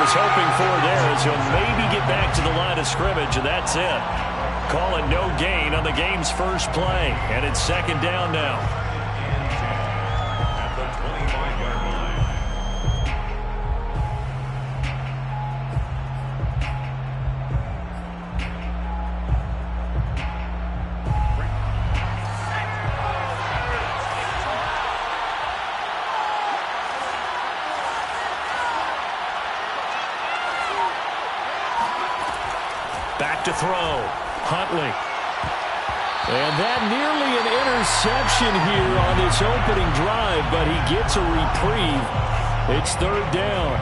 was hoping for there is he'll maybe get back to the line of scrimmage, and that's it. Call it no gain on the game's first play, and it's second down now. At the 25-yard line. Back to throw. Huntley. And that nearly an interception here on this opening drive, but he gets a reprieve. It's third down.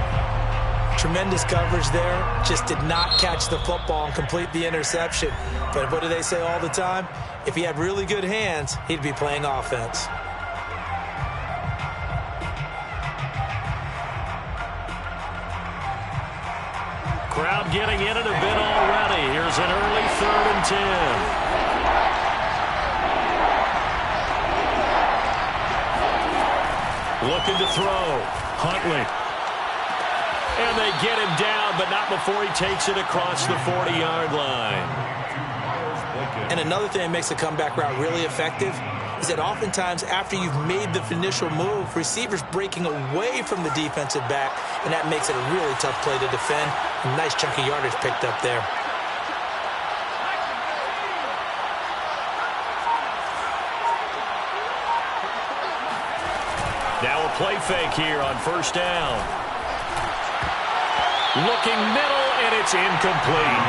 Tremendous coverage there. Just did not catch the football and complete the interception. But what do they say all the time? If he had really good hands, he'd be playing offense. Crowd getting in it a bit already. Here's an early 3rd and 10. Looking to throw. Huntley. And they get him down, but not before he takes it across the 40-yard line. And another thing that makes the comeback route really effective is that oftentimes after you've made the initial move, receivers breaking away from the defensive back, and that makes it a really tough play to defend. A nice chunk of yardage picked up there. Now a play fake here on first down. Looking middle, and it's incomplete.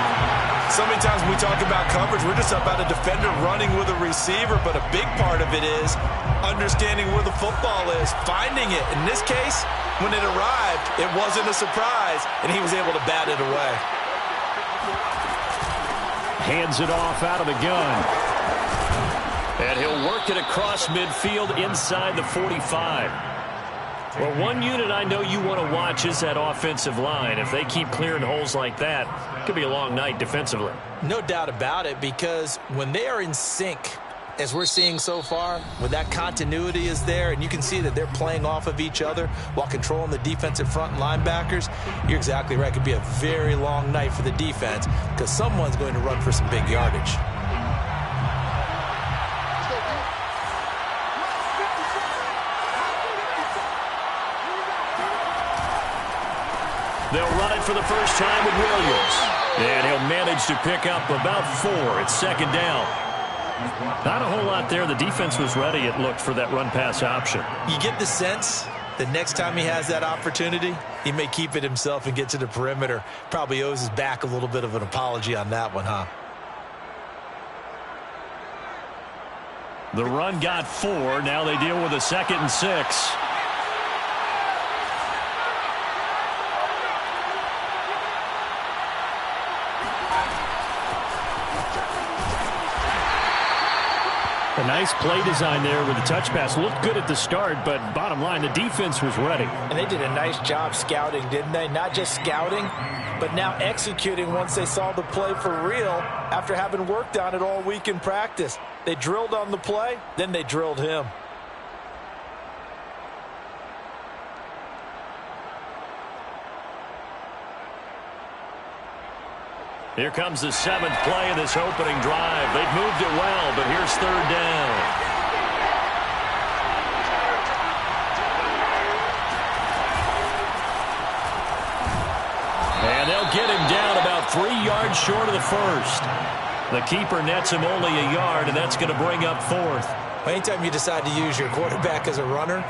So many times when we talk about coverage, we're just about a defender running with a receiver, but a big part of it is understanding where the football is, finding it. In this case, when it arrived, it wasn't a surprise, and he was able to bat it away. Hands it off out of the gun. And he'll work it across midfield inside the 45. Well, one unit I know you want to watch is that offensive line. If they keep clearing holes like that, it could be a long night defensively. No doubt about it, because when they are in sync, as we're seeing so far, when that continuity is there and you can see that they're playing off of each other while controlling the defensive front and linebackers, you're exactly right. It could be a very long night for the defense because someone's going to run for some big yardage. They'll run it for the first time with Williams. And he'll manage to pick up about 4. It's second down. Not a whole lot there. The defense was ready, it looked, for that run-pass option. You get the sense that next time he has that opportunity, he may keep it himself and get to the perimeter. Probably owes his back a little bit of an apology on that one, huh? The run got 4. Now they deal with a 2nd and 6. A nice play design there with the touch pass. Looked good at the start, but bottom line, the defense was ready. And they did a nice job scouting, didn't they? Not just scouting, but now executing once they saw the play for real after having worked on it all week in practice. They drilled on the play, then they drilled him. Here comes the 7th play of this opening drive. They've moved it well, but here's third down. And they'll get him down about 3 yards short of the first. The keeper nets him only a yard, and that's going to bring up 4th. Anytime you decide to use your quarterback as a runner,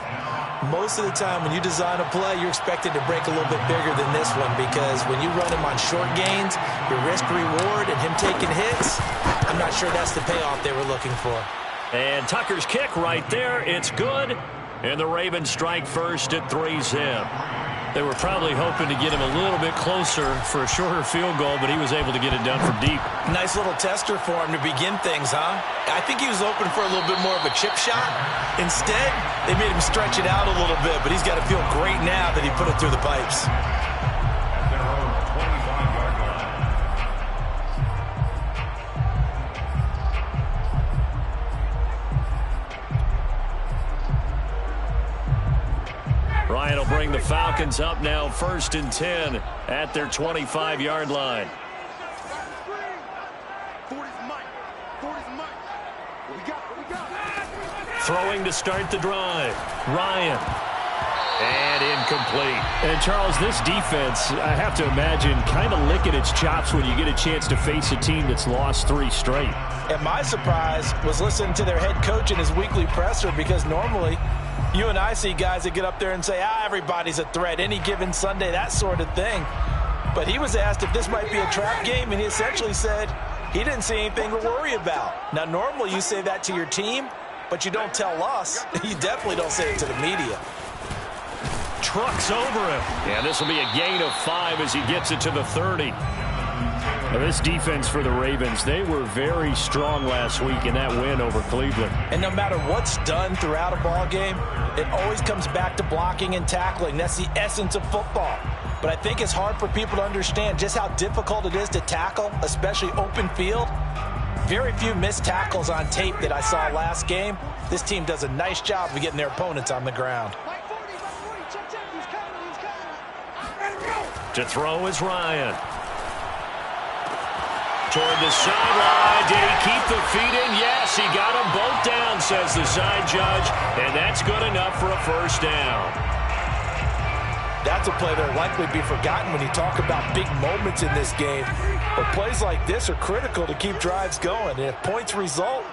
most of the time when you design a play, you're expected to break a little bit bigger than this one, because when you run him on short gains, your risk-reward and him taking hits, I'm not sure that's the payoff they were looking for. And Tucker's kick right there. It's good. And the Ravens strike first at 3's him. They were probably hoping to get him a little bit closer for a shorter field goal, but he was able to get it done from deep. Nice little tester for him to begin things, huh? I think he was hoping for a little bit more of a chip shot. Instead, they made him stretch it out a little bit, but he's got to feel great now that he put it through the pipes. At their own 25-yard line. Ryan will bring bring the Falcons up now 1st and 10 at their 25-yard line. Throwing to start the drive. Ryan. And incomplete. And, Charles, this defense, I have to imagine, kind of licking its chops when you get a chance to face a team that's lost 3 straight. And my surprise was listening to their head coach in his weekly presser, because normally you and I see guys that get up there and say, everybody's a threat, any given Sunday, that sort of thing. But he was asked if this might be a trap game, and he essentially said he didn't see anything to worry about. Now, normally you say that to your team, but you don't tell us. You definitely don't say it to the media. Trucks over him. Yeah, this will be a gain of 5 as he gets it to the 30. Now, this defense for the Ravens, they were very strong last week in that win over Cleveland. And no matter what's done throughout a ball game, it always comes back to blocking and tackling. That's the essence of football. But I think it's hard for people to understand just how difficult it is to tackle, especially open field. Very few missed tackles on tape that I saw last game. This team does a nice job of getting their opponents on the ground. To throw is Ryan. Toward the sideline. Did he keep the feet in? Yes, he got them both down, says the side judge. And that's good enough for a first down. That's a play that'll likely be forgotten when you talk about big moments in this game. But plays like this are critical to keep drives going. And if points result,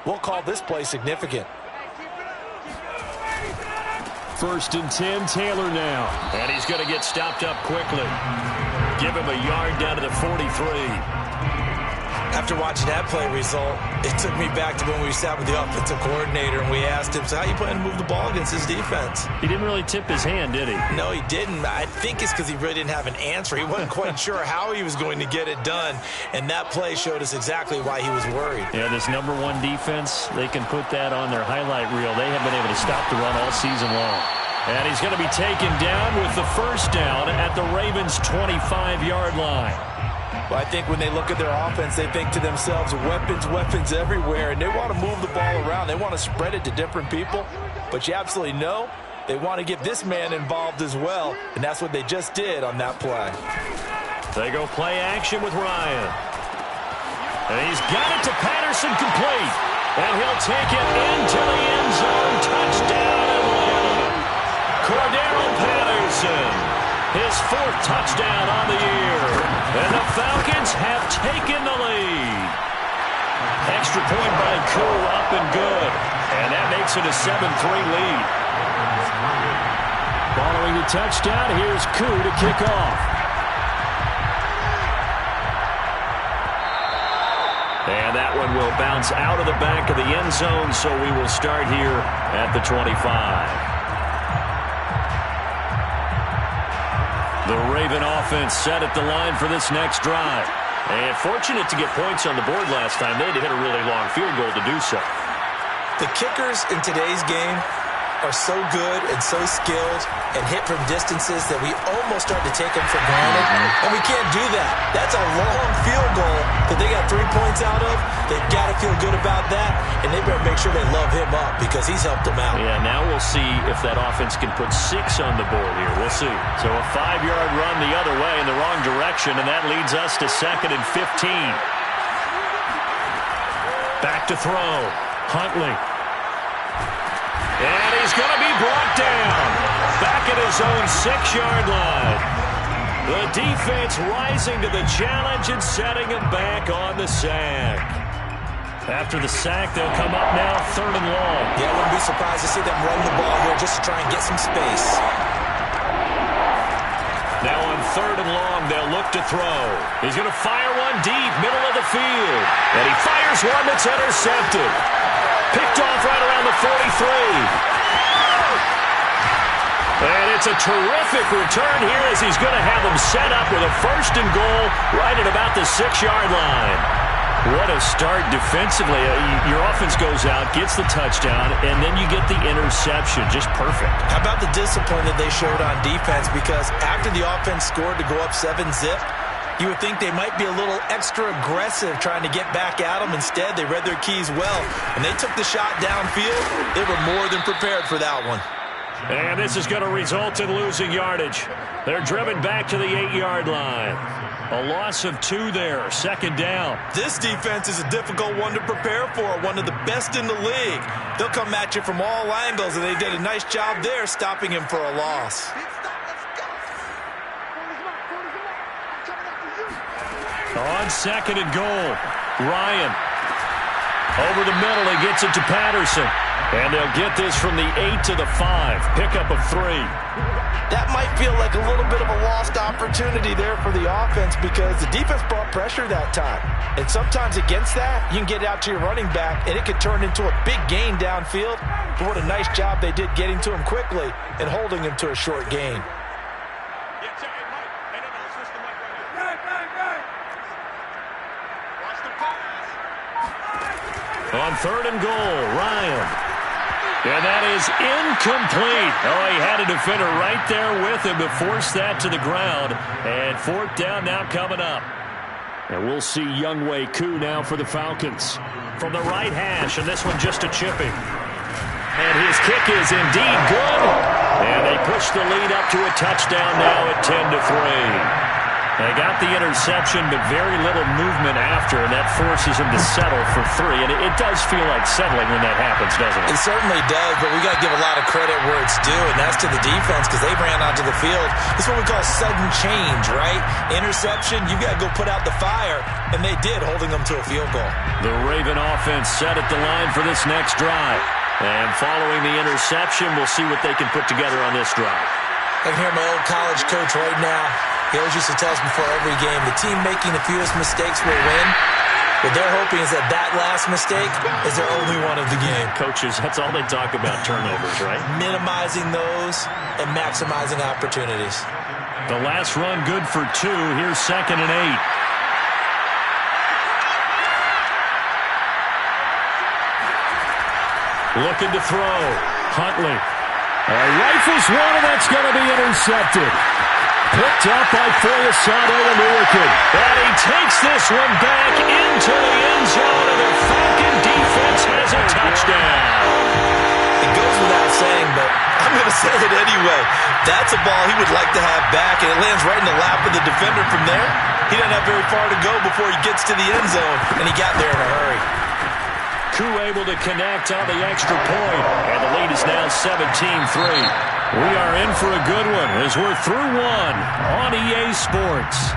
we'll call this play significant. 1st and 10, Taylor now. And he's going to get stopped up quickly. Give him a yard down to the 43. After watching that play result, it took me back to when we sat with the offensive coordinator and we asked him, so how you plan to move the ball against his defense? He didn't really tip his hand, did he? No, he didn't. I think it's because he really didn't have an answer. He wasn't quite sure how he was going to get it done, and that play showed us exactly why he was worried. Yeah, this #1 defense, they can put that on their highlight reel. They have been able to stop the run all season long. And he's going to be taken down with the first down at the Ravens' 25-yard line. Well, I think when they look at their offense, they think to themselves, weapons everywhere, and they want to move the ball around. They want to spread it to different people, but you absolutely know they want to get this man involved as well, and that's what they just did on that play. They go play action with Ryan. And he's got it to Patterson, complete. And he'll take it into the end zone. Touchdown, Atlanta. Cordero Patterson, his 4th touchdown on the year. And the Falcons have taken the lead. Extra point by Koo, up and good. And that makes it a 7-3 lead. Following the touchdown, here's Koo to kick off. And that one will bounce out of the back of the end zone, so we will start here at the 25. The Raven offense set at the line for this next drive. And fortunate to get points on the board last time. They had to hit a really long field goal to do so. The kickers in today's game are so good and so skilled and hit from distances that we almost start to take them for granted. And we can't do that. That's a long field goal that they got 3 points out of. They've got to feel good about that, and they better make sure they love him up because he's helped them out. Yeah, now we'll see if that offense can put 6 on the board here. We'll see. So a 5-yard run the other way in the wrong direction, and that leads us to 2nd and 15. Back to throw. Huntley. And he's going to be brought down. Back at his own 6-yard line. The defense rising to the challenge and setting him back on the sack. After the sack, they'll come up now 3rd and long. Yeah, I wouldn't be surprised to see them run the ball here just to try and get some space. Now on 3rd and long, they'll look to throw. He's going to fire one deep, middle of the field. And he fires one that's intercepted. Picked off right around the 43. And it's a terrific return here as he's going to have them set up with a 1st and goal right at about the 6-yard line. What a start defensively. Your offense goes out, gets the touchdown, and then you get the interception. Just perfect. How about the discipline that they showed on defense? Because after the offense scored to go up 7-zip, you would think they might be a little extra aggressive trying to get back at them. Instead, they read their keys well. When they took the shot downfield, they were more than prepared for that one. And this is going to result in losing yardage. They're driven back to the 8-yard line. A loss of 2 there, second down. This defense is a difficult one to prepare for, one of the best in the league. They'll come at you from all angles, and they did a nice job there stopping him for a loss. On second and goal, Ryan. Over the middle, he gets it to Patterson. And they'll get this from the 8 to the 5. Pickup of 3. That might feel like a little bit of a lost opportunity there for the offense because the defense brought pressure that time. And sometimes against that, you can get out to your running back, and it could turn into a big gain downfield. But what a nice job they did getting to him quickly and holding him to a short gain. On third and goal, Ryan. And that is incomplete. Oh, he had a defender right there with him to force that to the ground. And fourth down now coming up. And we'll see Younghoe Koo now for the Falcons. From the right hash, and this one just a chipping. And his kick is indeed good. And they push the lead up to a touchdown now at 10-3. They got the interception, but very little movement after, and that forces him to settle for 3. And it does feel like settling when that happens, doesn't it? It certainly does, but we got to give a lot of credit where it's due, and that's to the defense because they ran onto the field. It's what we call sudden change, right? Interception, you got to go put out the fire, and they did, holding them to a field goal. The Raven offense set at the line for this next drive. And following the interception, we'll see what they can put together on this drive. I can hear my old college coach right now. He always used to tell us before every game, the team making the fewest mistakes will win. What they're hoping is that that last mistake is their only one of the game. Coaches, that's all they talk about, turnovers, right? Minimizing those and maximizing opportunities. The last run good for 2. Here's second and 8. Looking to throw. Huntley. Rifles one, and that's going to be intercepted. Picked up by Foyesade Oluokun. And he takes this one back into the end zone, and the Falcon defense has a touchdown. It goes without saying, but I'm going to say it anyway. That's a ball he would like to have back, and it lands right in the lap of the defender from there. He doesn't have very far to go before he gets to the end zone, and he got there in a hurry. Koo able to connect on the extra point, and the lead is now 17-3. We are in for a good one as we're through one on EA Sports.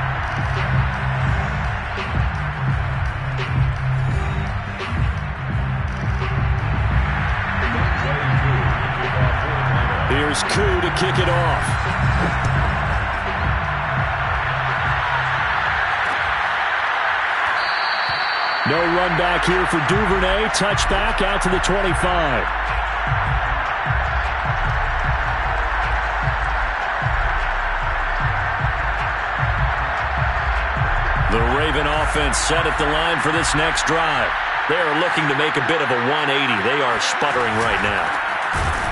Here's Koo to kick it off. No run back here for Duvernay. Touchback out to the 25. The Raven offense set at the line for this next drive. They are looking to make a bit of a 180. They are sputtering right now.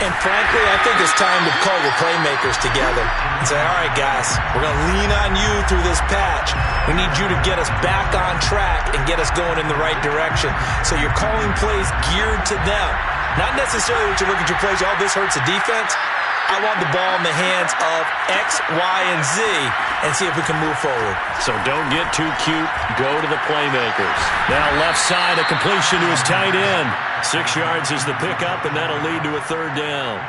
And frankly, I think it's time to call your playmakers together and say, all right, guys, we're going to lean on you through this patch. We need you to get us back on track and get us going in the right direction. So you're calling plays geared to them. Not necessarily what you look at your plays, oh, this hurts the defense. I want the ball in the hands of X, Y, and Z and see if we can move forward. So don't get too cute. Go to the playmakers. Now left side, a completion to his tight end. 6 yards is the pickup, and that'll lead to a third down.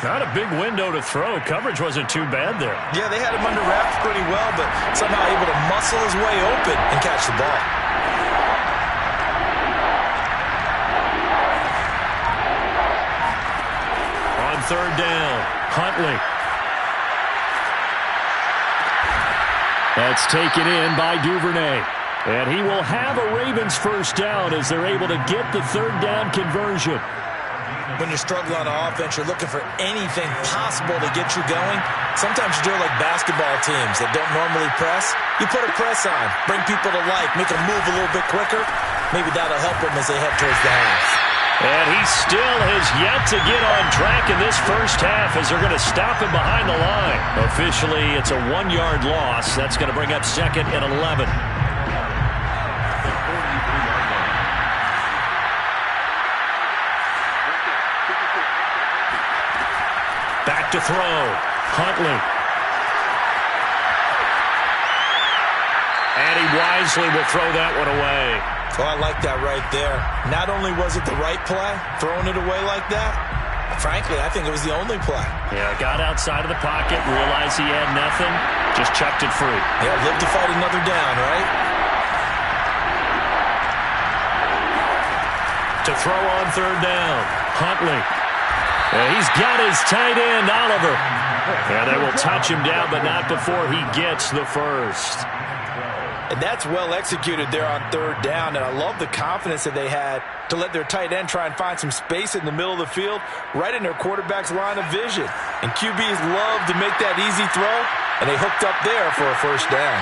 Not a big window to throw. Coverage wasn't too bad there. Yeah, they had him under wraps pretty well, but somehow able to muscle his way open and catch the ball. Third down, Huntley. That's taken in by Duvernay. And he will have a Ravens first down as they're able to get the third down conversion. When you're struggling on offense, you're looking for anything possible to get you going. Sometimes you do it like basketball teams that don't normally press. You put a press on, bring people to life, make them move a little bit quicker. Maybe that'll help them as they head towards the half. And he still has yet to get on track in this first half as they're going to stop him behind the line. Officially, it's a 1-yard loss. That's going to bring up second and 11. back to throw. Huntley. And he wisely will throw that one away. Oh, I like that right there. Not only was it the right play, throwing it away like that, frankly, I think it was the only play. Yeah, got outside of the pocket, realized he had nothing, just chucked it free. Yeah, live to fight another down, right? To throw on third down, Huntley. He's got his tight end, Oliver. Yeah, they will touch him down, but not before he gets the first. And that's well executed there on third down, and I love the confidence that they had to let their tight end try and find some space in the middle of the field, right in their quarterback's line of vision. And QBs love to make that easy throw, and they hooked up there for a first down.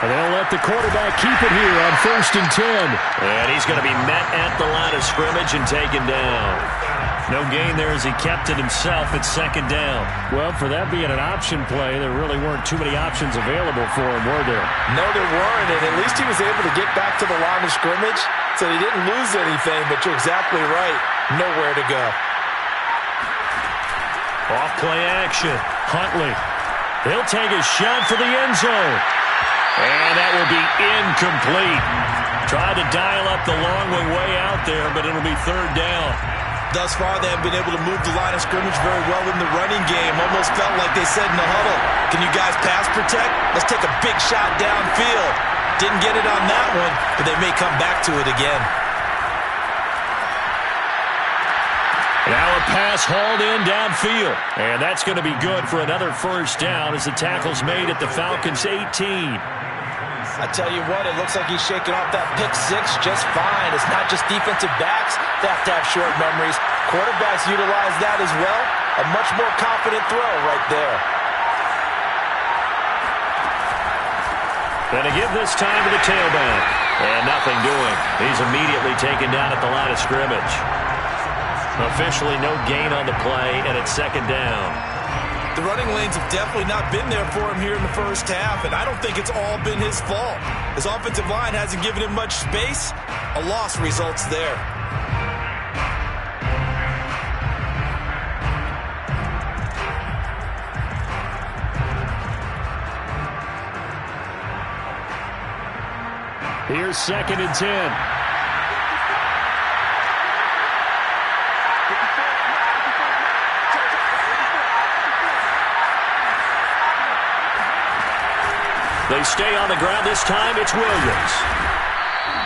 And they'll let the quarterback keep it here on 1st and 10. And he's going to be met at the line of scrimmage and taken down. No gain there as he kept it himself at 2nd down. Well, for that being an option play, there really weren't too many options available for him, were there? No, there weren't, and at least he was able to get back to the line of scrimmage, so he didn't lose anything, but you're exactly right. Nowhere to go. Off play action. Huntley. He'll take a shot for the end zone. And that will be incomplete. Tried to dial up the long way out there, but it'll be 3rd down. Thus far, they have been able to move the line of scrimmage very well in the running game. Almost felt like they said in the huddle, can you guys pass protect? Let's take a big shot downfield. Didn't get it on that one, but they may come back to it again. Now a pass hauled in downfield. And that's going to be good for another first down as the tackle's made at the Falcons' 18. I tell you what, it looks like he's shaking off that pick six just fine. It's not just defensive backs that have to have short memories. Quarterbacks utilize that as well. A much more confident throw right there. Going to give this time to the tailback. And nothing doing. He's immediately taken down at the line of scrimmage. Officially no gain on the play, and it's 2nd down. The running lanes have definitely not been there for him here in the first half, and I don't think it's all been his fault. His offensive line hasn't given him much space. A loss results there. Here's 2nd and 10. They stay on the ground this time. It's Williams.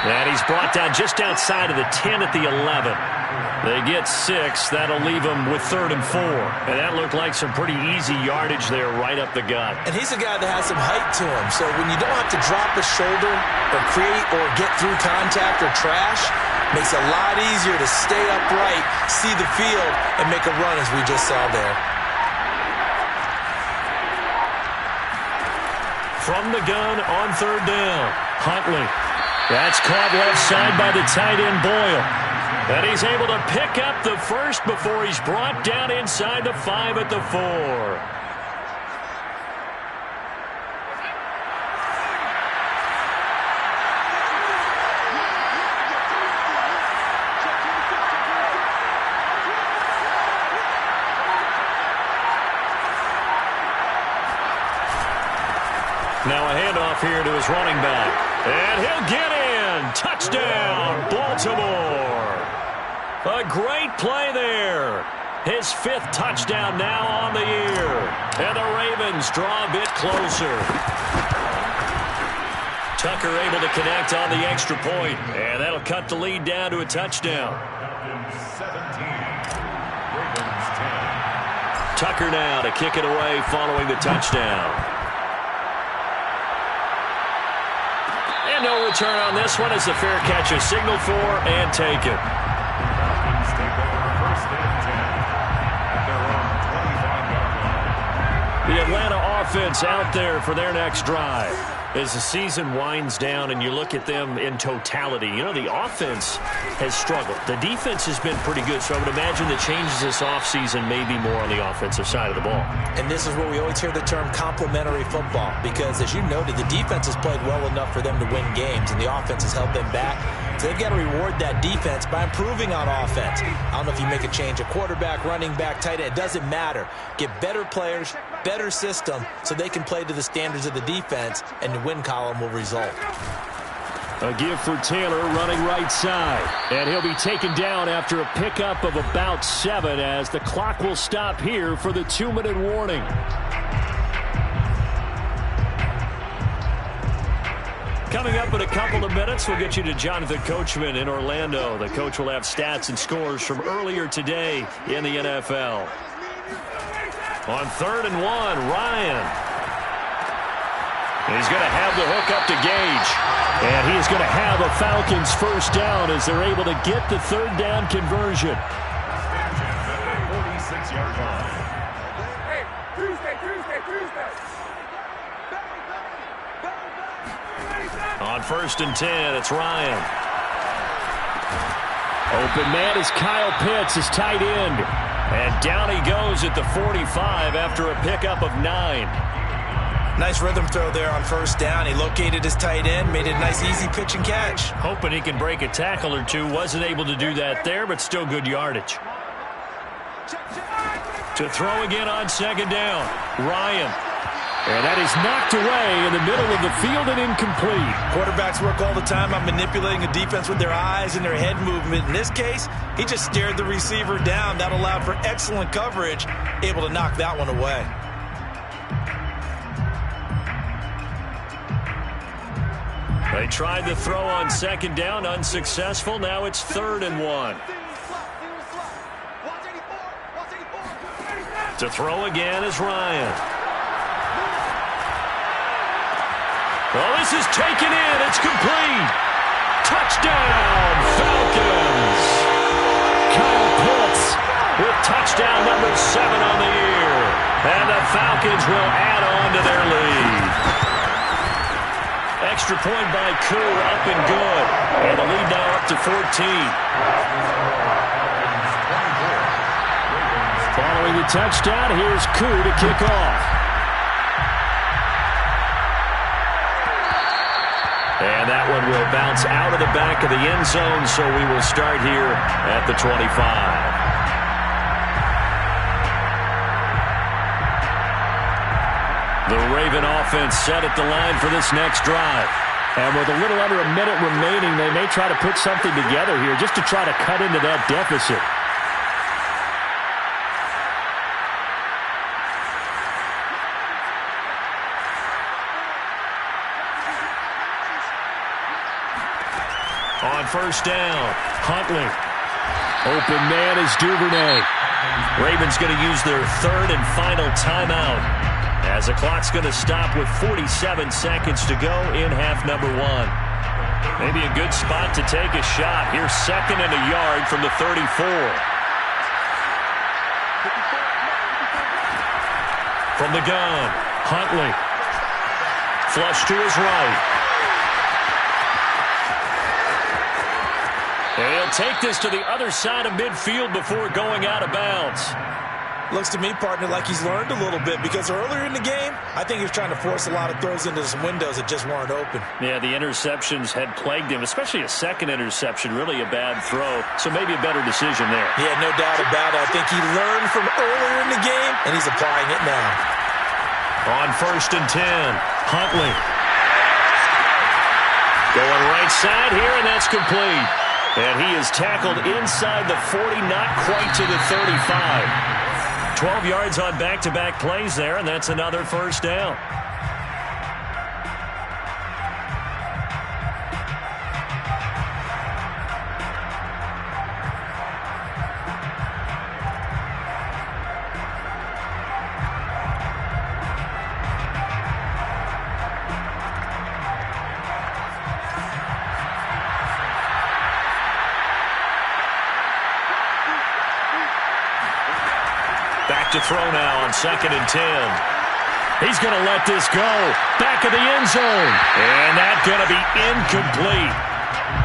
And he's brought down just outside of the 10 at the 11. They get 6. That'll leave them with 3rd and 4. And that looked like some pretty easy yardage there right up the gut. And he's a guy that has some height to him. So when you don't have to drop a shoulder or create or get through contact or trash, makes it a lot easier to stay upright, see the field, and make a run as we just saw there. From the gun on 3rd down, Huntley. That's caught left side by the tight end Boyle. And he's able to pick up the first before he's brought down inside the 5 at the 4. Now a handoff here to his running back. And he'll get in. Touchdown, Baltimore. A great play there. His 5th touchdown now on the year. And the Ravens draw a bit closer. Tucker able to connect on the extra point. And that'll cut the lead down to a touchdown. 17. Ravens 10. Tucker now to kick it away following the touchdown. And no return on this one as the fair catch is signaled for and taken. Falcons take over 1st and 10 at their own 25-yard line. The Atlanta offense out there for their next drive. As the season winds down and you look at them in totality, you know, the offense has struggled. The defense has been pretty good, so I would imagine the changes this offseason may be more on the offensive side of the ball. And this is where we always hear the term complementary football, because as you noted, the defense has played well enough for them to win games, and the offense has held them back. So they've got to reward that defense by improving on offense. I don't know if you make a change at quarterback, running back, tight end. It doesn't matter. Get better players, better system, so they can play to the standards of the defense, and the win column will result. A give for Taylor running right side. And he'll be taken down after a pickup of about 7 as the clock will stop here for the 2-minute warning. Coming up in a couple of minutes, we'll get you to Jonathan Coachman in Orlando. The coach will have stats and scores from earlier today in the NFL. On 3rd and 1, Ryan. He's going to have the hook up to Gage. And he is going to have a Falcons first down as they're able to get the 3rd down conversion. 46-yard line. On 1st and 10, it's Ryan. Open man is Kyle Pitts, his tight end. And down he goes at the 45 after a pickup of 9. Nice rhythm throw there on 1st down. He located his tight end, made it a nice easy pitch and catch. Hoping he can break a tackle or two. Wasn't able to do that there, but still good yardage. To throw again on 2nd down, Ryan. And that is knocked away in the middle of the field and incomplete. Quarterbacks work all the time on manipulating a defense with their eyes and their head movement. In this case, he just stared the receiver down. That allowed for excellent coverage, able to knock that one away. They tried to throw on 2nd down, unsuccessful. Now it's 3rd and 1. To throw again is Ryan. Well, this is taken in. It's complete. Touchdown, Falcons. Kyle Pitts with touchdown number 7 on the year. And the Falcons will add on to their lead. Extra point by Koo, up and good. And the lead now up to 14. Following the touchdown, here's Koo to kick off. And that one will bounce out of the back of the end zone, so we will start here at the 25. The Raven offense set at the line for this next drive. And with a little under a minute remaining, they may try to put something together here just to try to cut into that deficit. On 1st down, Huntley. Open man is Duvernay. Ravens going to use their 3rd and final timeout as the clock's going to stop with 47 seconds to go in half number 1. Maybe a good spot to take a shot. Here's 2nd and a yard from the 34. From the gun, Huntley. Flush to his right. He'll take this to the other side of midfield before going out of bounds. Looks to me, partner, like he's learned a little bit, because earlier in the game, I think he was trying to force a lot of throws into some windows that just weren't open. Yeah, the interceptions had plagued him, especially a 2nd interception, really a bad throw. So maybe a better decision there. Yeah, no doubt about it. I think he learned from earlier in the game, and he's applying it now. On 1st and 10, Huntley. Going right side here, and that's complete. And he is tackled inside the 40, not quite to the 35. 12 yards on back-to-back plays there, and that's another 1st down. Back to throw now on 2nd and 10. He's going to let this go. Back of the end zone. And that's going to be incomplete.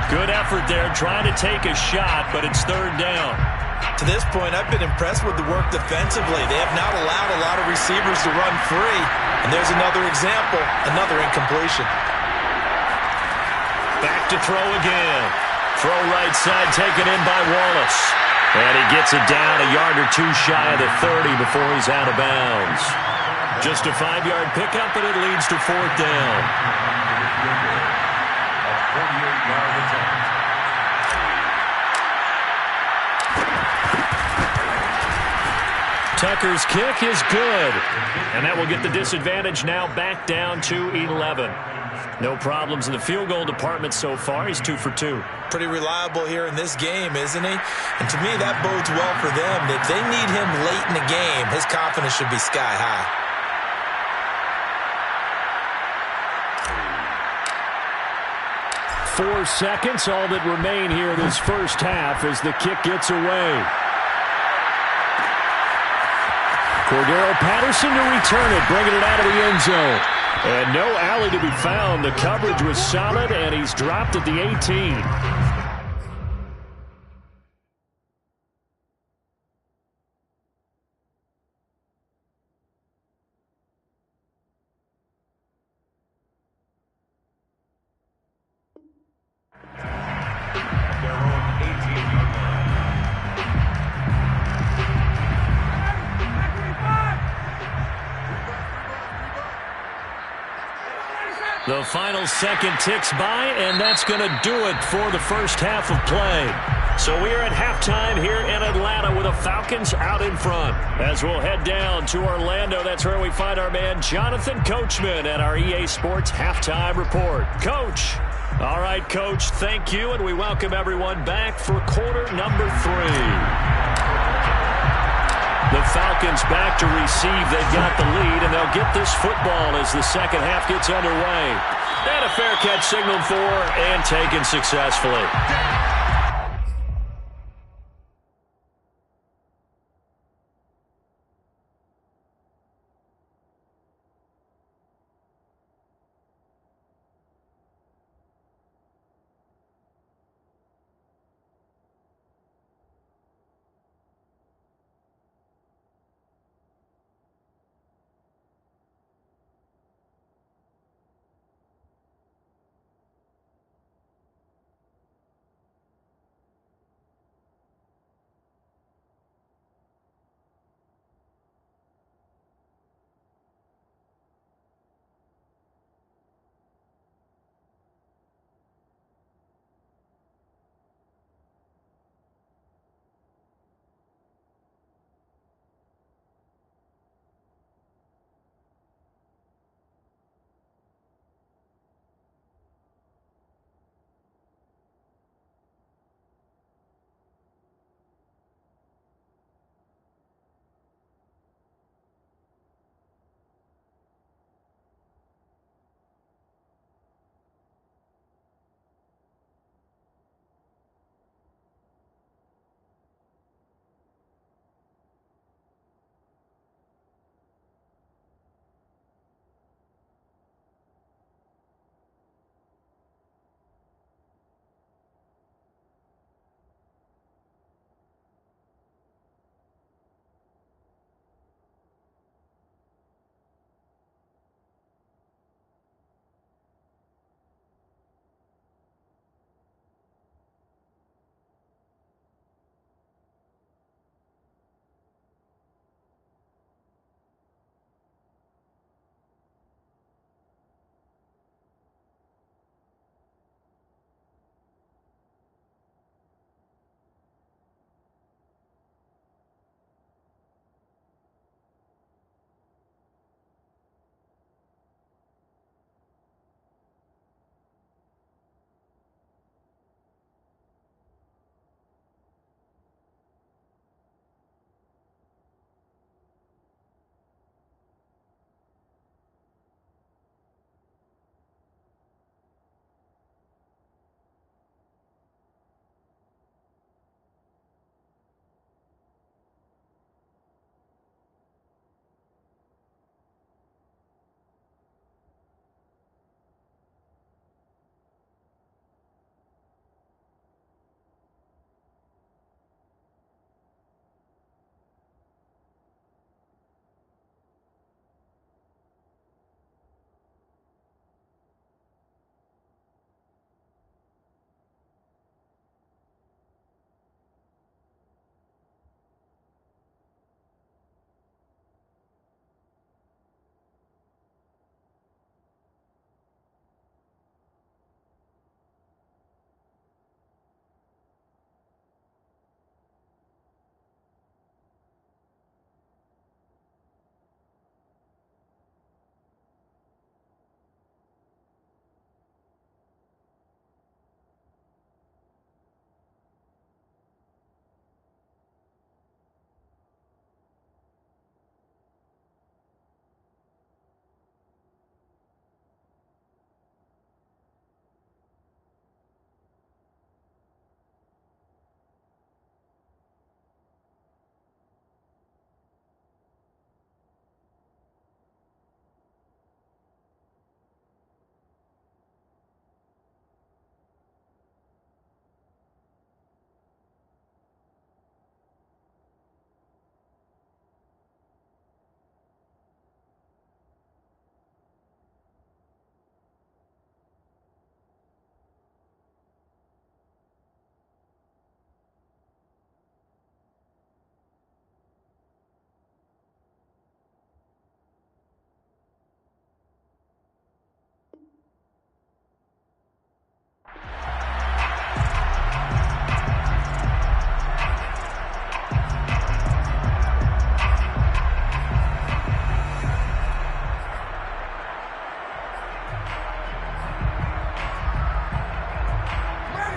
Good effort there trying to take a shot, but it's third down. To this point, I've been impressed with the work defensively. They have not allowed a lot of receivers to run free. And there's another example, another incompletion. Back to throw again. Throw right side taken in by Wallace. And he gets it down a yard or two shy of the 30 before he's out of bounds. Just a 5-yard pickup, and it leads to fourth down. A 48-yard attempt. Tucker's kick is good. And that will get the disadvantage now back down to 11. No problems in the field goal department so far. He's 2 for 2. Pretty reliable here in this game, isn't he? And to me, that bodes well for them. If they need him late in the game, his confidence should be sky high. Four seconds, all that remain here this first half as the kick gets away. Cordero Patterson to return it, bringing it out of the end zone. And no alley to be found. The coverage was solid, and he's dropped at the 18. Their own 18-yard line. The final second ticks by, and that's going to do it for the first half of play. So we are at halftime here in Atlanta with the Falcons out in front. As we'll head down to Orlando, that's where we find our man Jonathan Coachman at our EA Sports Halftime Report. Coach. All right, Coach, thank you, and we welcome everyone back for quarter number 3. The Falcons back to receive. They've got the lead, and they'll get this football as the second half gets underway. And a fair catch signaled for and taken successfully.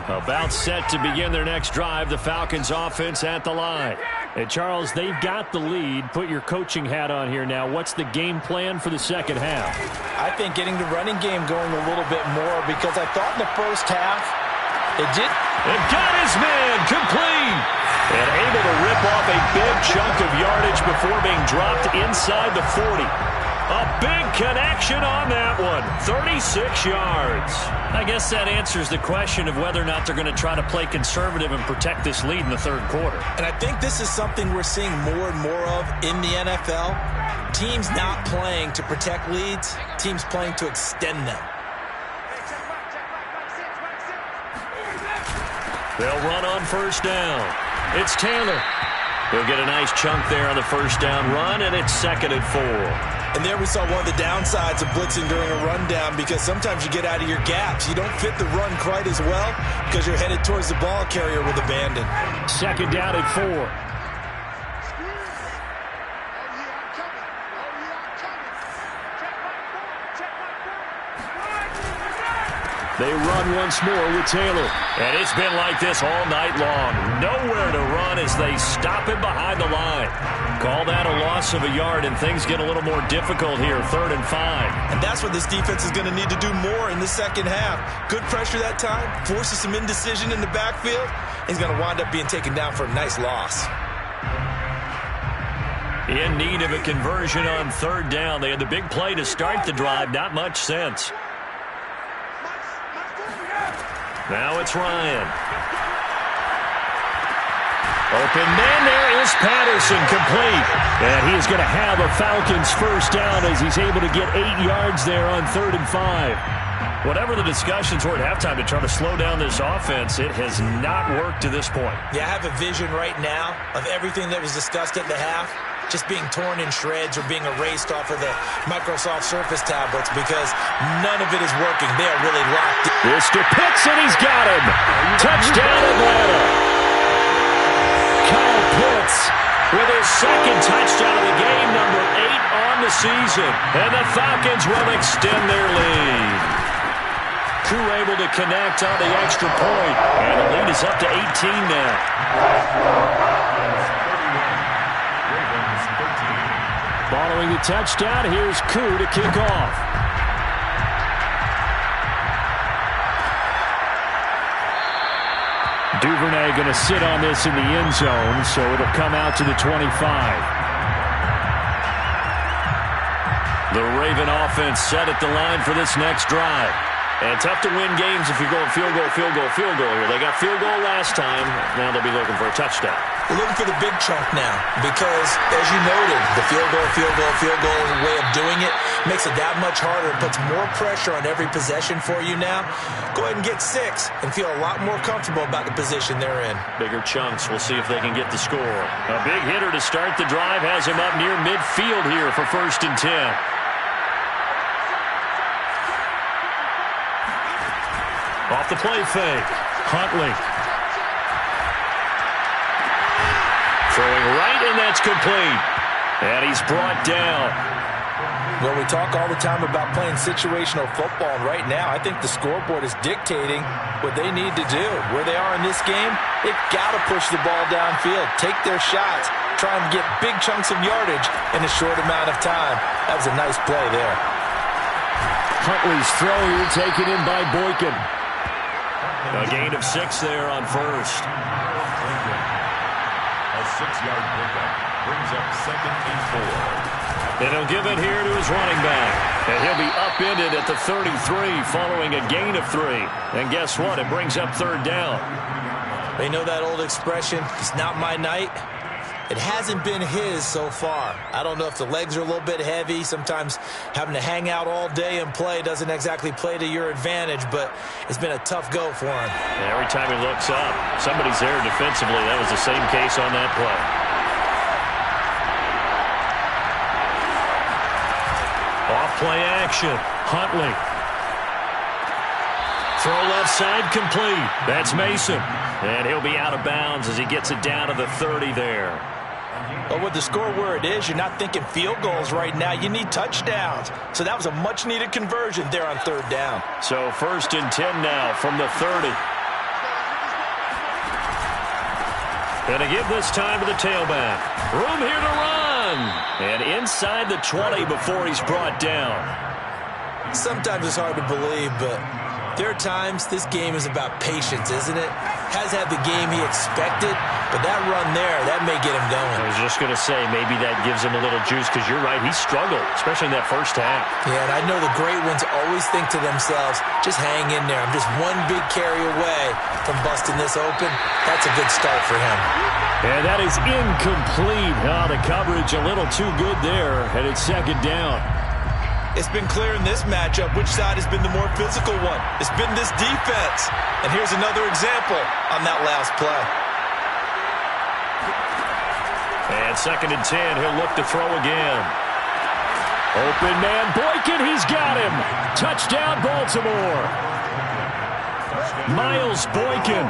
About set to begin their next drive, the Falcons offense at the line. Hey, Charles, they've got the lead. Put your coaching hat on here now. What's the game plan for the second half? I think getting the running game going a little bit more, because I thought in the first half it did. And got his man complete. And able to rip off a big chunk of yardage before being dropped inside the 40. A big connection on that one. 36 yards. I guess that answers the question of whether or not they're going to try to play conservative and protect this lead in the third quarter. And I think this is something we're seeing more and more of in the NFL. Teams not playing to protect leads, teams playing to extend them. They'll run on first down. It's Taylor. He'll get a nice chunk there on the first down run, and it's 2nd and 4. And there we saw one of the downsides of blitzing during a rundown, because sometimes you get out of your gaps. You don't fit the run quite as well because you're headed towards the ball carrier with abandon. 2nd down and 4. They run once more with Taylor. And it's been like this all night long. Nowhere to run as they stop him behind the line. Call that a loss of a yard, and things get a little more difficult here. 3rd and 5. And that's what this defense is going to need to do more in the second half. Good pressure that time. Forces some indecision in the backfield. He's going to wind up being taken down for a nice loss. In need of a conversion on 3rd down. They had the big play to start the drive. Not much sense. Now it's Ryan. Open man, there is Patterson, complete. And he is going to have a Falcons first down as he's able to get 8 yards there on 3rd and 5. Whatever the discussions were at halftime to try to slow down this offense, it has not worked to this point. Yeah, I have a vision right now of everything that was discussed at the half just being torn in shreds or being erased off of the Microsoft Surface tablets, because none of it is working. They are really locked in. This to Pitts, and he's got him. Touchdown, Atlanta. Kyle Pitts with his 2nd touchdown of the game, number 8 on the season. And the Falcons will extend their lead. Koo able to connect on the extra point, and the lead is up to 18 now. Following the touchdown, here's Koo to kick off. Duvernay going to sit on this in the end zone, so it'll come out to the 25. The Raven offense set at the line for this next drive. And tough to win games if you're going field goal, field goal, field goal here. They got field goal last time. Now they'll be looking for a touchdown. We're looking for the big chunk now, because, as you noted, the field goal way of doing it makes it that much harder. It puts more pressure on every possession for you now. Go ahead and get 6 and feel a lot more comfortable about the position they're in. Bigger chunks. We'll see if they can get the score. A big hitter to start the drive has him up near midfield here for 1st and 10. Off the play fake. Huntley. Throwing right, and that's complete. And he's brought down. Well, we talk all the time about playing situational football, and right now I think the scoreboard is dictating what they need to do. Where they are in this game, they've got to push the ball downfield, take their shots, try and get big chunks of yardage in a short amount of time. That was a nice play there. Huntley's throw here taken in by Boykin. A gain of 6 there on 1st. A 6-yard pickup brings up 2nd and 4. And he'll give it here to his running back. And he'll be upended at the 33 following a gain of 3. And guess what? It brings up 3rd down. They know that old expression, it's not my night. It hasn't been his so far. I don't know if the legs are a little bit heavy. Sometimes having to hang out all day and play doesn't exactly play to your advantage, but it's been a tough go for him. And every time he looks up, somebody's there defensively. That was the same case on that play. Off play action. Huntley. Throw left side complete. That's Mason. And he'll be out of bounds as he gets it down to the 30 there. But with the score where it is, you're not thinking field goals right now. You need touchdowns. So that was a much-needed conversion there on 3rd down. So 1st and 10 now from the 30. Gonna give this time to the tailback. Room here to run. And inside the 20 before he's brought down. Sometimes it's hard to believe, but there are times this game is about patience, isn't it? Has had the game he expected, but that run there, that may get him going. I was just going to say, maybe that gives him a little juice, because you're right, he struggled, especially in that first half. Yeah, and I know the great ones always think to themselves, just hang in there. I'm just one big carry away from busting this open. That's a good start for him. And that is incomplete. Oh, the coverage a little too good there, and it's second down. It's been clear in this matchup which side has been the more physical one. It's been this defense. And here's another example on that last play. And 2nd and 10, he'll look to throw again. Open man, Boykin, he's got him. Touchdown, Baltimore. Miles Boykin,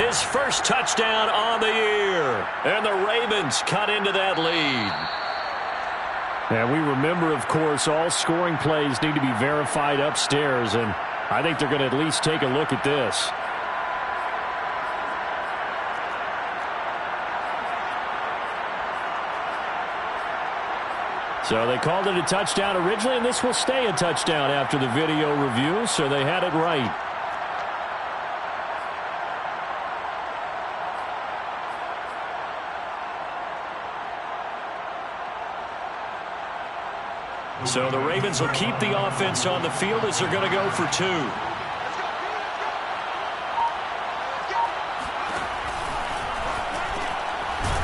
his first touchdown on the year. And the Ravens cut into that lead. And we remember, of course, all scoring plays need to be verified upstairs, and I think they're going to at least take a look at this. So they called it a touchdown originally, and this will stay a touchdown after the video review, so they had it right. So the Ravens will keep the offense on the field as they're going to go for 2.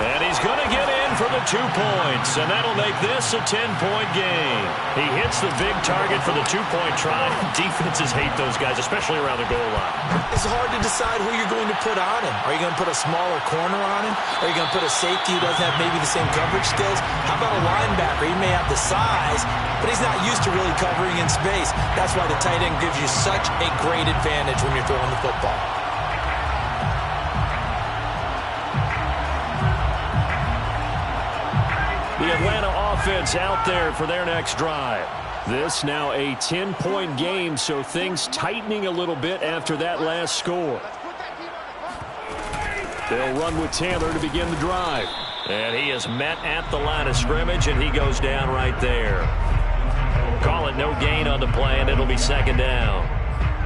And he's going to get in for the 2 points, and that'll make this a 10-point game. He hits the big target for the 2-point try. Defenses hate those guys, especially around the goal line. It's hard to decide who you're going to put on him. Are you going to put a smaller corner on him? Are you going to put a safety who doesn't have maybe the same coverage skills? How about a linebacker? He may have the size, but he's not used to really covering in space. That's why the tight end gives you such a great advantage when you're throwing the football. The Atlanta offense out there for their next drive. This now a 10-point game, so things tightening a little bit after that last score. They'll run with Taylor to begin the drive. And he is met at the line of scrimmage, and he goes down right there. Call it no gain on the play, and it'll be 2nd down.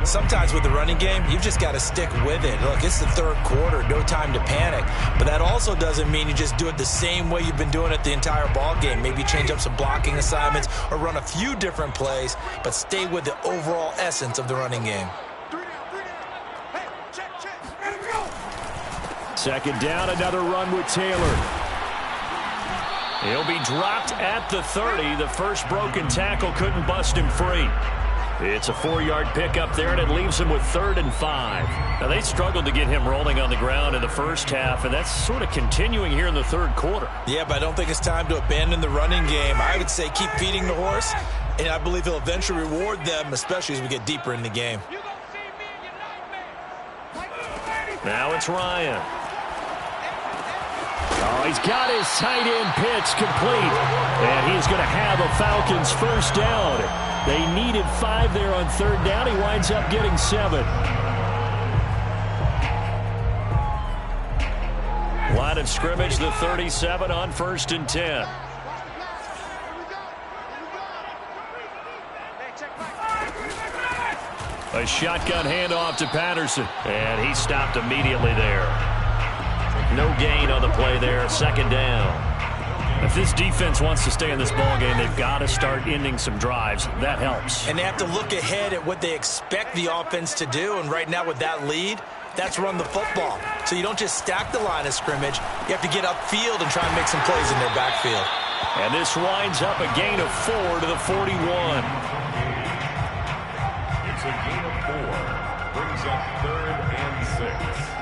Sometimes with the running game, you've just got to stick with it. Look, it's the 3rd quarter, no time to panic. But that also doesn't mean you just do it the same way you've been doing it the entire ball game. Maybe change up some blocking assignments or run a few different plays, but stay with the overall essence of the running game. 2nd down, another run with Taylor. He'll be dropped at the 30. The first broken tackle couldn't bust him free. It's a 4-yard pickup there, and it leaves him with 3rd and 5. Now, they struggled to get him rolling on the ground in the first half, and that's sort of continuing here in the 3rd quarter. Yeah, but I don't think it's time to abandon the running game. I would say keep feeding the horse, and I believe he'll eventually reward them, especially as we get deeper in the game. Now it's Ryan. Oh, he's got his tight end pitch complete, and he's going to have a Falcons first down. They needed 5 there on 3rd down. He winds up getting 7. Line of scrimmage, the 37 on 1st and 10. A shotgun handoff to Patterson, and he stopped immediately there. No gain on the play there, 2nd down. If this defense wants to stay in this ballgame, they've got to start ending some drives. That helps. And they have to look ahead at what they expect the offense to do. And right now with that lead, that's run the football. So you don't just stack the line of scrimmage. You have to get upfield and try and make some plays in their backfield. And this winds up a gain of 4 to the 41. It's a gain of 4. Brings up 3rd and 6.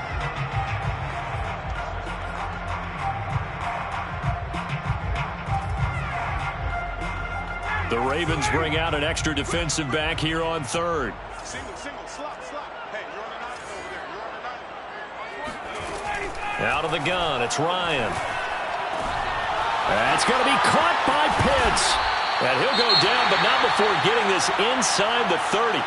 The Ravens bring out an extra defensive back here on 3rd. Single, slot. Hey, you're on the 9 over there. You're on the 9. Out of the gun, it's Ryan. That's going to be caught by Pitts. And he'll go down, but not before getting this inside the 30.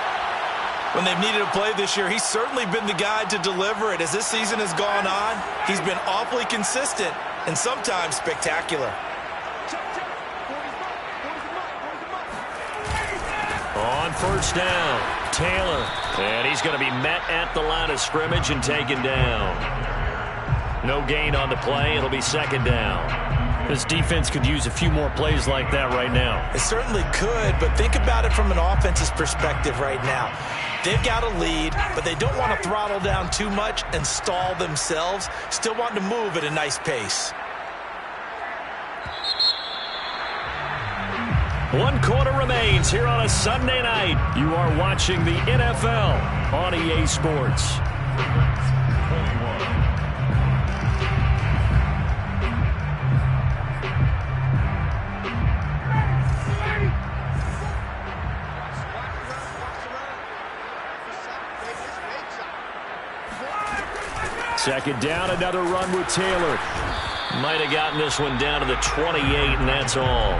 When they've needed a play this year, he's certainly been the guy to deliver it. As this season has gone on, he's been awfully consistent and sometimes spectacular. On first down, Taylor. And he's going to be met at the line of scrimmage and taken down. No gain on the play. It'll be second down. This defense could use a few more plays like that right now. It certainly could, but think about it from an offense's perspective right now. They've got a lead, but they don't want to throttle down too much and stall themselves. Still want to move at a nice pace. 1 quarter remains here on a Sunday night. You are watching the NFL on EA Sports. Second down, another run with Taylor. Might have gotten this one down to the 28, and that's all.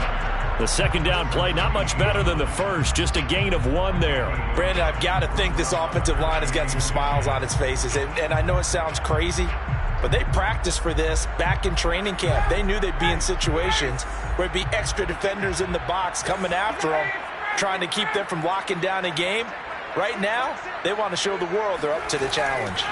The second down play, not much better than the first, just a gain of 1 there. Brandon, I've got to think this offensive line has got some smiles on its faces. And I know it sounds crazy, but they practiced for this back in training camp. They knew they'd be in situations where it'd be extra defenders in the box coming after them, trying to keep them from locking down a game. Right now, they want to show the world they're up to the challenge.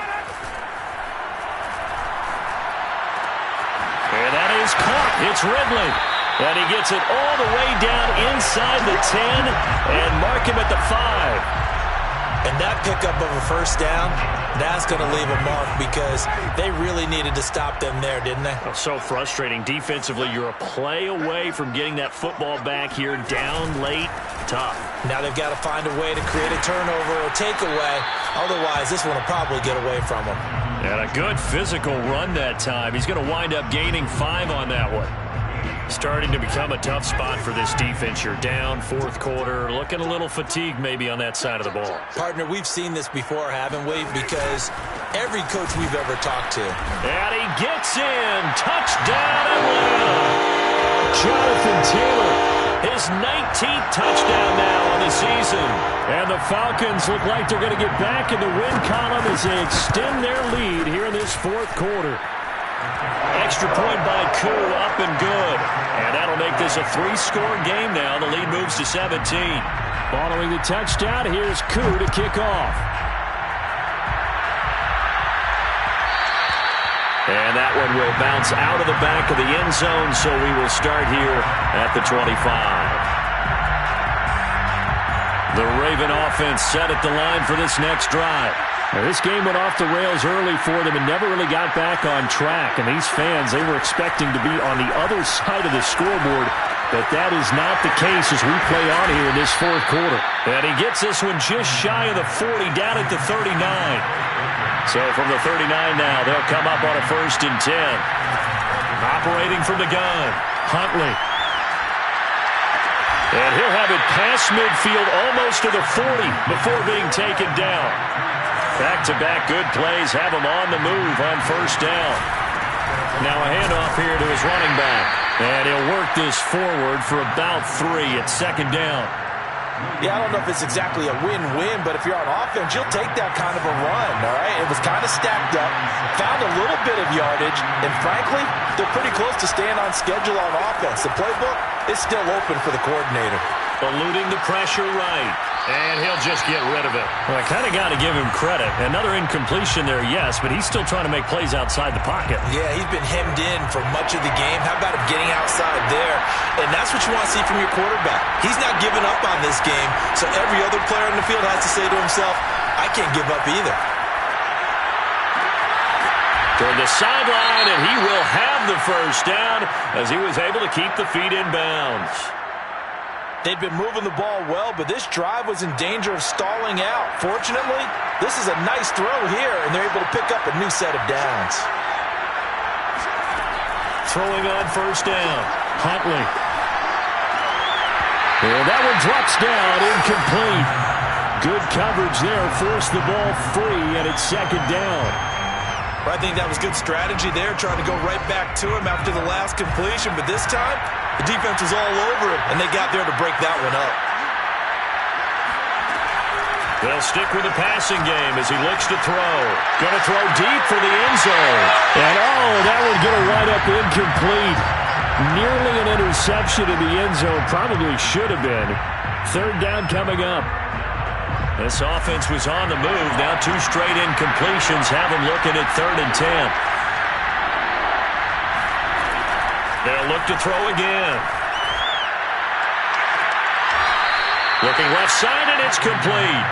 And that is caught. It's Ridley. And he gets it all the way down inside the 10 and mark him at the 5. And that pickup of a first down, that's going to leave a mark because they really needed to stop them there, didn't they? So frustrating. Defensively, you're a play away from getting that football back here down late. Tough. Now they've got to find a way to create a turnover or takeaway. Otherwise, this one will probably get away from them. And a good physical run that time. He's going to wind up gaining 5 on that one. Starting to become a tough spot for this defense. You're down, 4th quarter, looking a little fatigued maybe on that side of the ball. Partner, we've seen this before, haven't we? Because every coach we've ever talked to. And he gets in. Touchdown Atlanta. Jonathan Taylor, his 19th touchdown now on the season. And the Falcons look like they're going to get back in the win column as they extend their lead here in this 4th quarter. Extra point by Koo, up and good. And that'll make this a 3-score game now. The lead moves to 17. Following the touchdown, here's Koo to kick off. And that one will bounce out of the back of the end zone, so we will start here at the 25. The Raven offense set at the line for this next drive. Now, this game went off the rails early for them and never really got back on track. And these fans, they were expecting to be on the other side of the scoreboard, but that is not the case as we play on here in this 4th quarter. And he gets this one just shy of the 40, down at the 39. So from the 39 now, they'll come up on a 1st and 10. Operating from the gun, Huntley. And he'll have it past midfield almost to the 40 before being taken down. Back-to-back good plays have him on the move on 1st down. Now a handoff here to his running back. And he'll work this forward for about 3 at 2nd down. Yeah, I don't know if it's exactly a win-win, but if you're on offense, you'll take that kind of a run, all right? It was kind of stacked up, found a little bit of yardage, and frankly, they're pretty close to staying on schedule on offense. The playbook is still open for the coordinator. Eluding the pressure right, and he'll just get rid of it. Well, I kind of got to give him credit. Another incompletion there, yes, but he's still trying to make plays outside the pocket. Yeah, he's been hemmed in for much of the game. How about him getting outside there? And that's what you want to see from your quarterback. He's not giving up on this game, so every other player in the field has to say to himself, I can't give up either. Toward the sideline, and he will have the 1st down as he was able to keep the feet in bounds. They'd been moving the ball well, but this drive was in danger of stalling out. Fortunately, this is a nice throw here, and they're able to pick up a new set of downs. Throwing on 1st down, Huntley. And that one drops down, incomplete. Good coverage there, forced the ball free, and it's 2nd down. I think that was good strategy there, trying to go right back to him after the last completion. But this time, the defense was all over him, and they got there to break that one up. They'll stick with the passing game as he looks to throw. Going to throw deep for the end zone. And, that one going to wind up incomplete. Nearly an interception in the end zone. Probably should have been. Third down coming up. This offense was on the move. Now 2 straight incompletions have them looking at 3rd and 10. They'll look to throw again. Looking left side, and it's complete.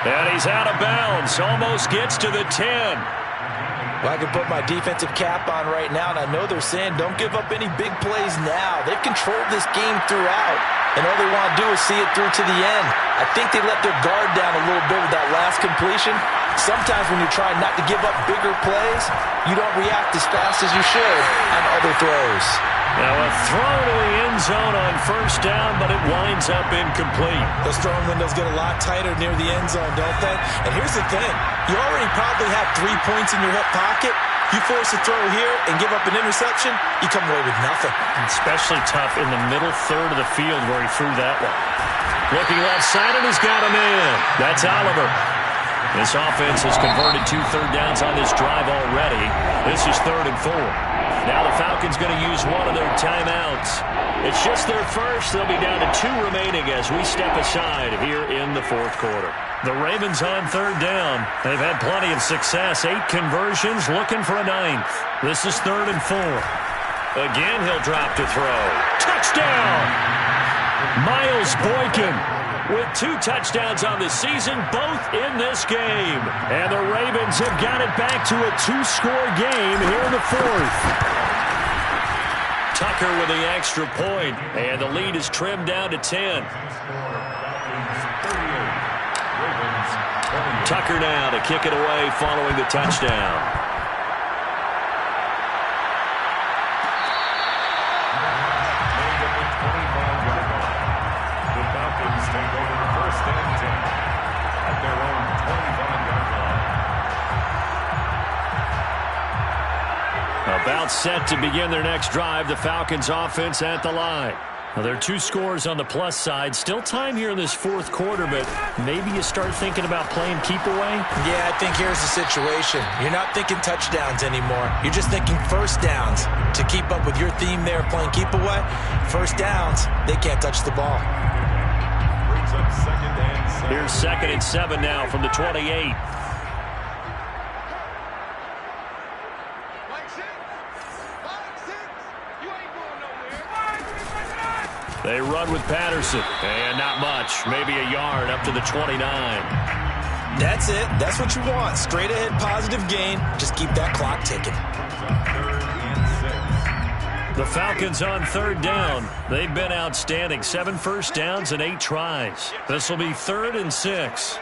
And he's out of bounds. Almost gets to the 10. Well, I can put my defensive cap on right now, and I know they're saying don't give up any big plays now. They've controlled this game throughout, and all they want to do is see it through to the end. I think they let their guard down a little bit with that last completion. Sometimes when you're trying not to give up bigger plays, you don't react as fast as you should on other throws. Now a throw to the end zone on 1st down, but it winds up incomplete. Those throwing windows get a lot tighter near the end zone, don't they? And here's the thing. You already probably have 3 points in your hip pocket. You force a throw here and give up an interception, you come away with nothing. Especially tough in the middle third of the field where he threw that one. Looking left side, and he's got him in. That's Oliver. This offense has converted 2 third downs on this drive already. This is 3rd and 4. Now the Falcons going to use one of their timeouts. It's just their first. They'll be down to 2 remaining as we step aside here in the 4th quarter. The Ravens on 3rd down. They've had plenty of success. 8 conversions, looking for a 9th. This is 3rd and 4. Again, he'll drop to throw. Touchdown! Miles Boykin with 2 touchdowns on the season, both in this game. And the Ravens have got it back to a 2-score game here in the 4th. Tucker with the extra point, and the lead is trimmed down to 10. Tucker now to kick it away following the touchdown. About set to begin their next drive. The Falcons offense at the line. Well, there are 2 scores on the plus side. Still time here in this 4th quarter, but maybe you start thinking about playing keep away? Yeah, I think here's the situation. You're not thinking touchdowns anymore. You're just thinking 1st downs. To keep up with your theme there, playing keep away, 1st downs, they can't touch the ball. Here's 2nd and 7 now from the 28. They run with Patterson, and not much. Maybe a yard up to the 29. That's it. That's what you want. Straight ahead positive gain. Just keep that clock ticking. The Falcons on 3rd down. They've been outstanding. 7 first downs and 8 tries. This will be 3rd and 6.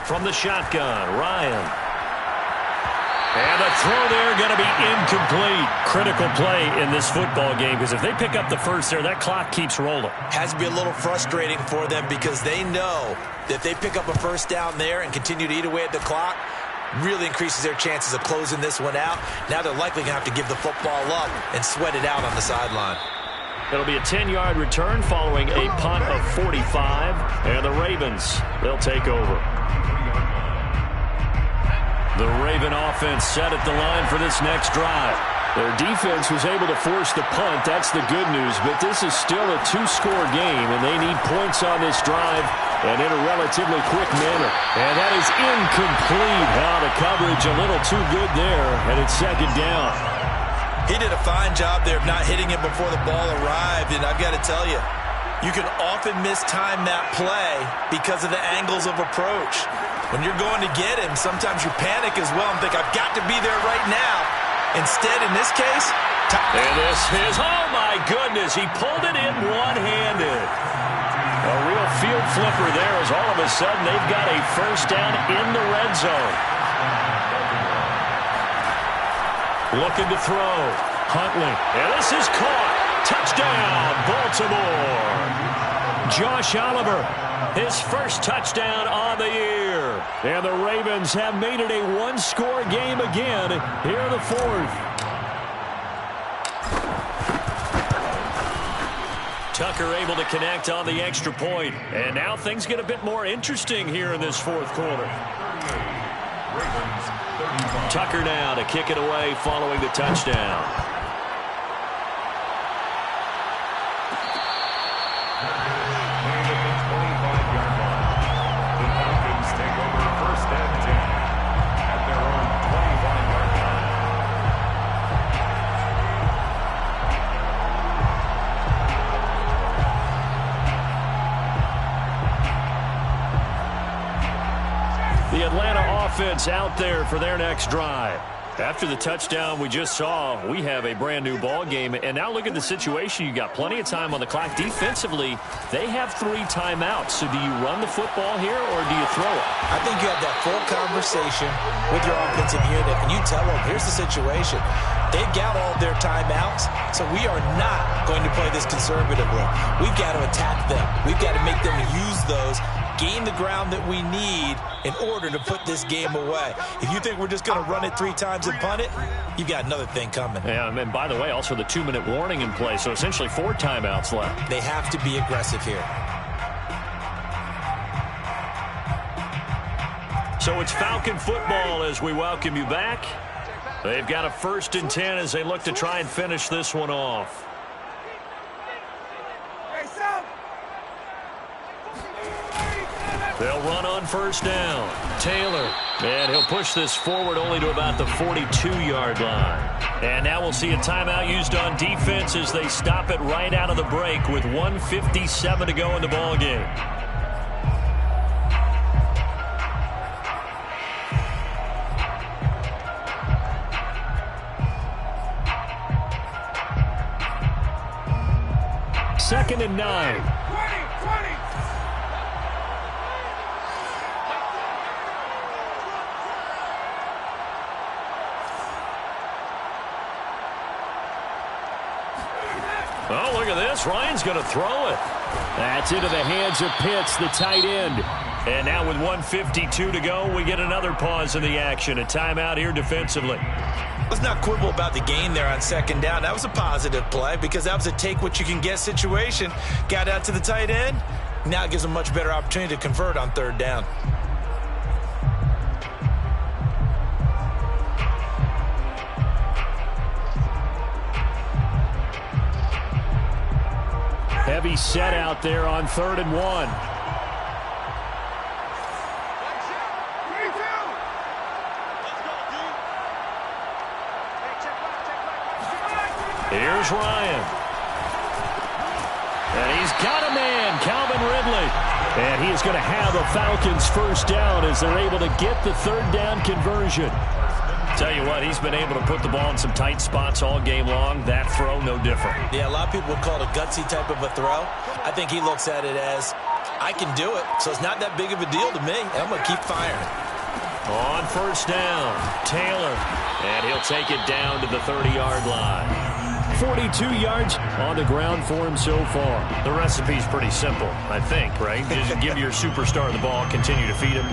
From the shotgun, Ryan. And a throw there going to be incomplete. Critical play in this football game, because if they pick up the first there, that clock keeps rolling. Has to be a little frustrating for them because they know that if they pick up a 1st down there and continue to eat away at the clock, really increases their chances of closing this one out. Now they're likely going to have to give the football up and sweat it out on the sideline. It'll be a 10-yard return following a punt of 45. And the Ravens, they'll take over. The Raven offense set at the line for this next drive. Their defense was able to force the punt. That's the good news. But this is still a 2-score game, and they need points on this drive and in a relatively quick manner. And that is incomplete. The coverage a little too good there, and it's 2nd down. He did a fine job there of not hitting it before the ball arrived, and I've got to tell you, you can often mistime that play because of the angles of approach. When you're going to get him, sometimes you panic as well and think, I've got to be there right now. Instead, in this case, and this is, oh my goodness, he pulled it in one-handed. A real field flipper there as all of a sudden they've got a 1st down in the red zone. Looking to throw. Huntley. And this is caught. Touchdown, Baltimore. Josh Oliver, his 1st touchdown on the year. And the Ravens have made it a 1-score game again here in the 4th. Tucker able to connect on the extra point. And now things get a bit more interesting here in this fourth quarter. Tucker now to kick it away following the touchdown. The Atlanta offense out there for their next drive. After the touchdown we just saw, we have a brand new ball game. And now look at the situation. You got plenty of time on the clock. Defensively, they have 3 timeouts. So do you run the football here or do you throw it? I think you have that full conversation with your offensive unit, and you tell them, here's the situation. They've got all their timeouts, so we are not going to play this conservatively. We've got to attack them. We've got to make them use those, gain the ground that we need in order to put this game away. If you think we're just going to run it 3 times and punt it, you've got another thing coming. Yeah, and by the way, also the 2-minute warning in play, so essentially 4 timeouts left. They have to be aggressive here. So it's Falcon football as we welcome you back. They've got a 1st and 10 as they look to try and finish this one off. They'll run on 1st down. Taylor. And he'll push this forward only to about the 42-yard line. And now we'll see a timeout used on defense as they stop it right out of the break with 1:57 to go in the ballgame. Second and 9. Oh, look at this. Ryan's going to throw it. That's into the hands of Pitts, the tight end. And now with 1:52 to go, we get another pause in the action. A timeout here defensively. Let's not quibble about the gain there on 2nd down. That was a positive play because that was a take-what-you-can-get situation. Got out to the tight end. Now it gives them a much better opportunity to convert on 3rd down. Heavy set out there on 3rd and 1. Here's Ryan. And he's got a man, Calvin Ridley. And he is going to have the Falcons 1st down as they're able to get the 3rd down conversion. Tell you what, he's been able to put the ball in some tight spots all game long. That throw, no different. Yeah, a lot of people would call it a gutsy type of a throw. I think he looks at it as, I can do it, so it's not that big of a deal to me, and I'm going to keep firing. On 1st down, Taylor. And he'll take it down to the 30-yard line. 42 yards on the ground for him so far. The recipe's pretty simple, I think, right? Just give your superstar the ball, continue to feed him.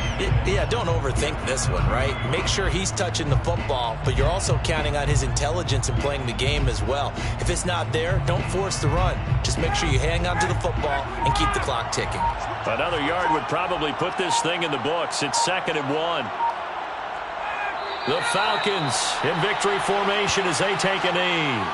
Yeah, don't overthink this one, right? Make sure he's touching the football, but you're also counting on his intelligence in playing the game as well. If it's not there, don't force the run. Just make sure you hang on to the football and keep the clock ticking. Another yard would probably put this thing in the books. It's 2nd and 1. The Falcons in victory formation as they take a knee.